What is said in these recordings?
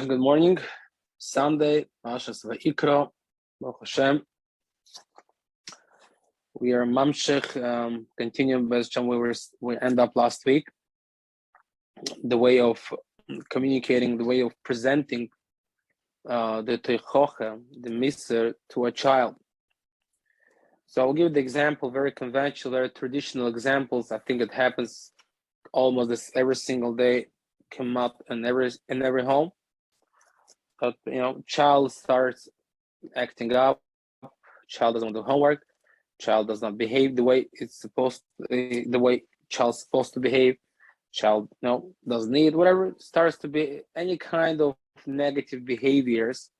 Good morning. Sunday, Pashas Vayikra, Baruch Hashem. We are Mamshech, continuing based on where we end up last week. The way of communicating, the way of presenting the Teichoche, the Miser, to a child. So I'll give the example, very conventional, very traditional examples. I think it happens almost every single day, come up in every home. But child starts acting up, child doesn't do homework, child does not behave the way it's supposed to, the way child's supposed to behave, child doesn't eat, whatever, starts to be any kind of negative behaviors.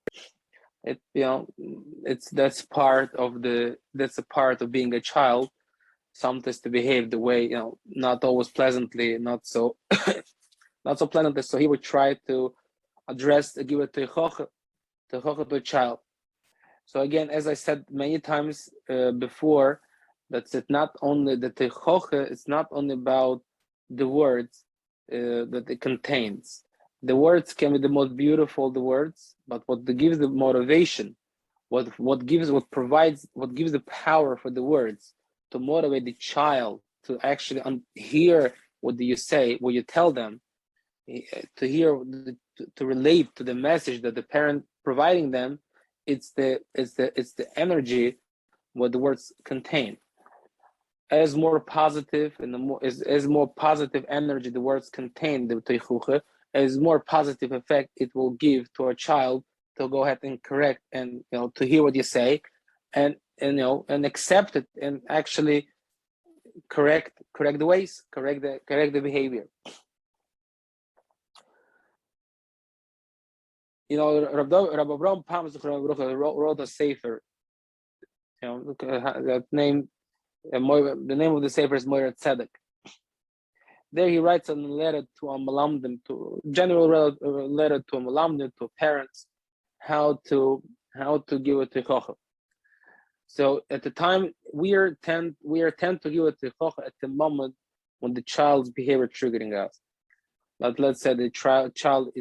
That's a part of being a child, sometimes to behave the way, not always pleasantly, not so not so pleasantly. So he would try to give it to a child. So again, as I said many times before, that's it. Not only the teichoche, it's not only about the words that it contains. The words can be the most beautiful, the words, but what gives the motivation, what gives the power for the words to motivate the child to actually hear what you say, what you tell them, to hear, to relate to the message that the parent providing them. It's the energy what the words contain. As more positive and as more positive energy the words contain, the teichuche, as more positive effect it will give to a child to go ahead and correct and to hear what you say and accept it and actually correct the ways, correct the behavior. Rabbi Avraham Pam wrote a sefer. The name of the sefer is Moira Tzedek. There he writes a letter to a malamdim, to general letter to a malamdim, to parents, how to give it to teichoche. So at the time we are tend to give it to teichoche at the moment when the child's behavior triggering us. But let's say the child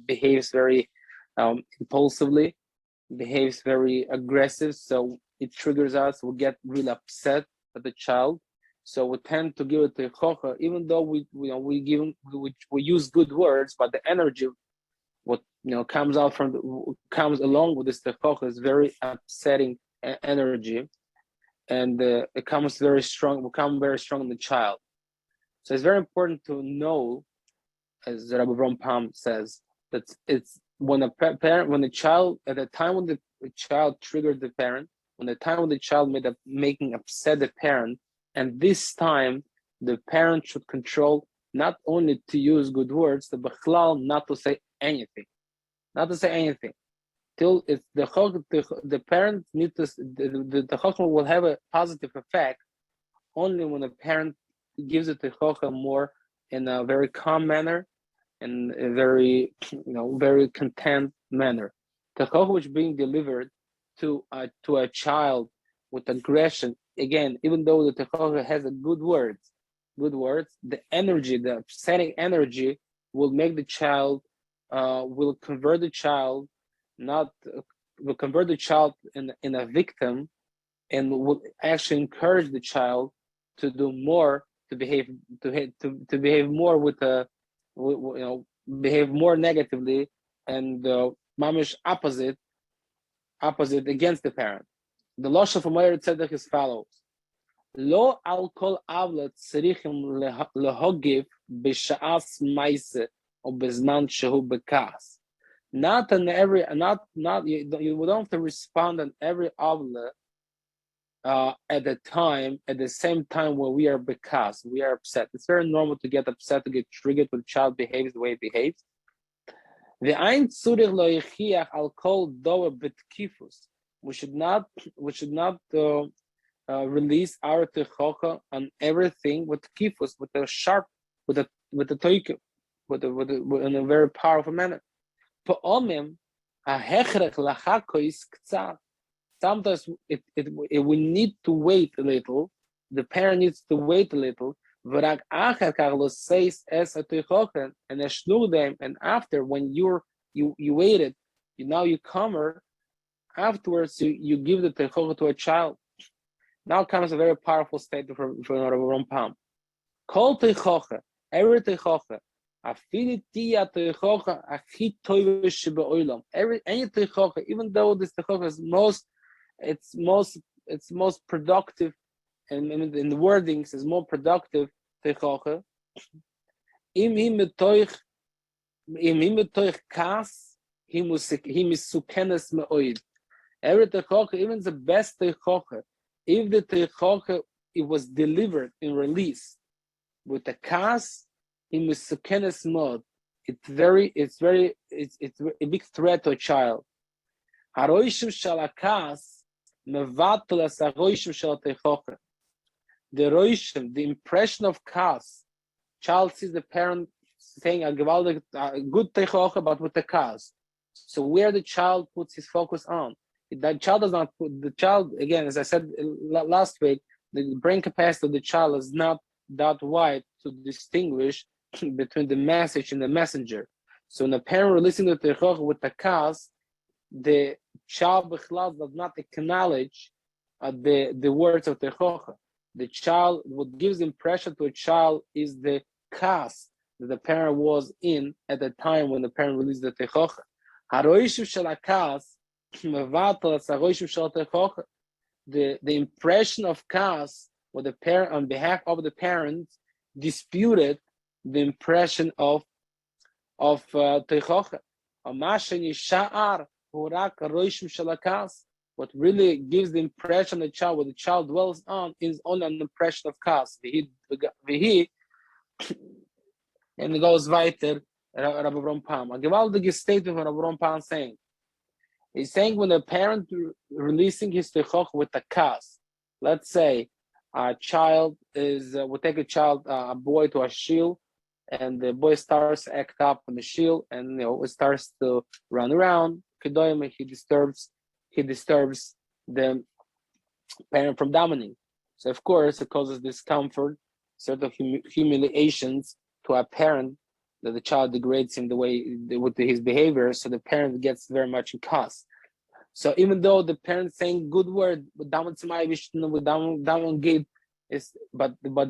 behaves very impulsively, behaves very aggressive, so it triggers us. We get really upset at the child, so we tend to give it to teichoche, even though we use good words, but the energy, what comes along with this teichoche is very upsetting energy, and it becomes very strong in the child. So it's very important to know, as Rabbi Avraham Pam says, that it's when the child, at the time when the child triggered the parent, when the time when the child making upset the parent, and this time the parent should control not only to use good words, but not to say anything, till it's the parent need to the chachma will have a positive effect only when the parent gives it to teichoche more in a very calm manner and a very very content manner. Teichoche which being delivered to a child with aggression, again, even though the teichoche has good words, the energy, the upsetting energy will make the child will convert the child in a victim, and will actually encourage the child to do more, to behave more behave more negatively, and mamish opposite against the parent. The lashon from Moira Tzedek is follows: Lo al kol avla tzrichim lehogiv b'sha'as ma'ase or bezman shehu bekas. Not you don't have to respond on every avla at the same time where we are upset. It's very normal to get upset, to get triggered when the child behaves the way it behaves. The ein tzurich lo yichiach al kol dover betkifus. We should not release our teichoche on everything with kifus, with a sharp, with a toike, in a very powerful manner. Po'omim hahechrech lachakois k'tzat. Sometimes we need to wait a little. The parent needs to wait a little and after, when you waited, now you comer, afterwards you give the teichocha to a child. Now comes a very powerful statement from Rambam. Kol teichocha, every teichocha, any teichocha, even though this teichocha is most productive, and in the wordings is more productive teichocha. Kas, sukenes me'oid. Every teichocha, even the best teichocha, if the teichocha it was delivered and released with a kas, sukenes mode, it's a big threat to a child. Haroishim shalakas mevatel as haroishim shal teichocha. The roishim, the impression of kas, child sees the parent saying a good teichocha, but with the kas. So where the child puts his focus on, that child does not put the child, again, as I said last week, the brain capacity of the child is not that wide to distinguish between the message and the messenger. So when the parent releasing the teichocha with the kas, the child does not acknowledge the words of teichocha. The child, what gives impression to a child is the kas that the parent was in at the time when the parent released the teichocha. The impression of kas, or the parent on behalf of the parents, disputed the impression of teichocha. What really gives the impression of the child, what the child dwells on, is only an impression of kas. And it goes weiter, Rabbi Rompam. A gewaltige statement from Rabbi Rompam saying, he's saying when the parent releasing his teichocha with a kas, let's say a child is, we take a boy to a shiur, and the boy starts to act up in the shiur, and starts to run around. He disturbs the parent from davening. So of course it causes discomfort, certain humiliations to a parent, that the child degrades him with his behavior. So the parent gets very much in cost. So even though the parent saying good word, but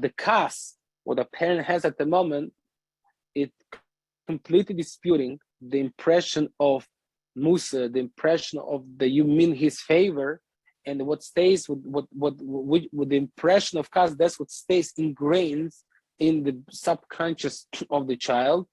the cost what the parent has at the moment, it completely disputing the impression of Musa, the impression of the you mean his favor, and what stays with the impression of kas, that's what stays ingrained in the subconscious of the child.